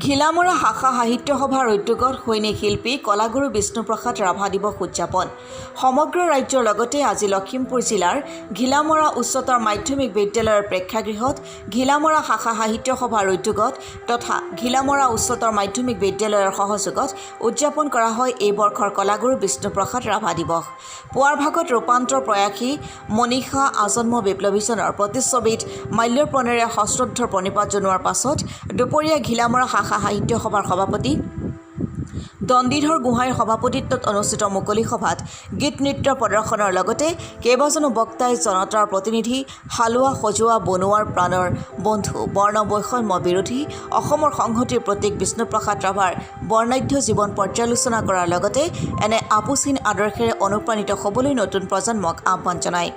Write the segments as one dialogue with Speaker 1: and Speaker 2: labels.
Speaker 1: ঘিলামৰা শাখা সাহিত্য সভাৰ উদ্যোগত সৈনিক শিল্পী কলাগুৰু বিষ্ণুপ্ৰসাদ ৰাভা দিৱস উদযাপন। সমগ্ৰ ৰাজ্যৰ লগতে আজি লখিমপুৰ জিলাৰ ঘিলামৰা উচ্চতৰ মাধ্যমিক বিদ্যালয়ৰ প্ৰেক্ষাগৃহত ঘিলামৰা শাখা সাহিত্য সভাৰ উদ্যোগত তথা ঘিলামৰা উচ্চতৰ মাধ্যমিক বিদ্যালয়ৰ সহযোগত উদযাপন কৰা হয় এই বৰ্ষৰ কলাগুৰু বিষ্ণুপ্ৰসাদ ৰাভা দিৱস। পুৱাৰ ভাগত ৰূপান্তৰ প্ৰয়াসী মনীষা আজন্ম বিপ্লৱীজনৰ প্ৰতিচ্ছবিত মাল্যৰ্পণেৰে সশ্ৰদ্ধ প্ৰণিপাত জনোৱাৰ পাছত দুপৰীয়া ঘিলামৰা শাখা সাহিত্য সভাৰ সভাপতি দণ্ডিধৰ গোহাঁইৰ সভাপতিত্বত অনুষ্ঠিত মুকলি সভাত গীত নৃত্য প্ৰদৰ্শনৰ লগতে কেইবাজনো বক্তাই জনতাৰ প্ৰতিনিধি, হালোৱা সজোৱা বনোৱাৰ প্ৰাণৰ বন্ধু, বৰ্ণ বৈষম্য বিৰোধী অসমৰ সংহতিৰ প্ৰতীক বিষ্ণুপ্ৰসাদ ৰাভাৰ বৰ্ণাঢ্য জীৱন পৰ্যালোচনা কৰাৰ লগতে এনে আপোচহীন আদৰ্শেৰে অনুপ্ৰাণিত হ'বলৈ নতুন প্ৰজন্মক আহ্বান জনায়।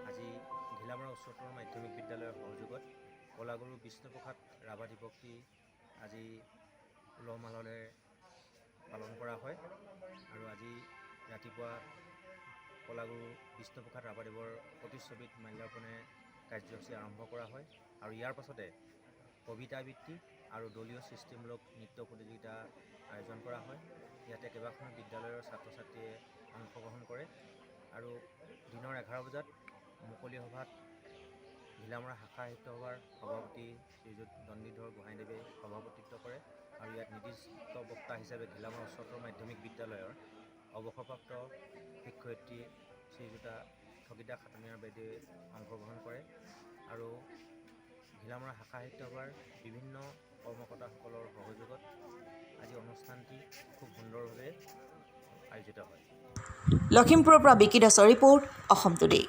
Speaker 2: আজি ঘিলামৰা উচ্চতৰ মাধ্যমিক বিদ্যালয়ৰ সহযোগত কলাগুৰু বিষ্ণুপ্ৰসাদ ৰাভা দিৱসটি আজি উলহ মালহেৰে পালন কৰা হয় আৰু আজি ৰাতিপুৱা কলাগুৰু বিষ্ণুপ্ৰসাদ ৰাভাদেৱৰ প্ৰতিচ্ছবিত মাল্যাৰ্পণেৰে কাৰ্যসূচী আৰম্ভ কৰা হয় আৰু ইয়াৰ পাছতে কবিতা আবৃত্তি আৰু দলীয় সৃষ্টিমূলক নৃত্য প্ৰতিযোগিতা আয়োজন কৰা হয়। ইয়াতে কেইবাখনো বিদ্যালয়ৰ ছাত্ৰ ছাত্ৰীয়ে অংশগ্ৰহণ কৰে আৰু দিনৰ 11 বজাত মুকলি সভাত ঘিলামৰা শাখা সাহিত্য সভাৰ সভাপতি শ্ৰীযুত দণ্ডিধৰ গোহাঁইদেৱে সভাপতিত্ব কৰে আৰু ইয়াত নিৰ্দিষ্ট বক্তা হিচাপে ঘিলামৰা উচ্চতৰ মাধ্যমিক বিদ্যালয়ৰ অৱসৰপ্ৰাপ্ত শিক্ষয়িত্ৰী শ্ৰীযুতা ঠগীদা খাটনিয়াৰ বাইদেৱে অংশগ্ৰহণ কৰে আৰু ঘিলামৰা শাখা সাহিত্য সভাৰ বিভিন্ন কৰ্মকৰ্তাসকলৰ সহযোগত আজি অনুষ্ঠানটি খুব সুন্দৰভাৱে আয়োজিত হয়।
Speaker 1: লখিমপুৰৰ পৰা বিকি দাসৰ ৰিপৰ্ট, অসম টুডে।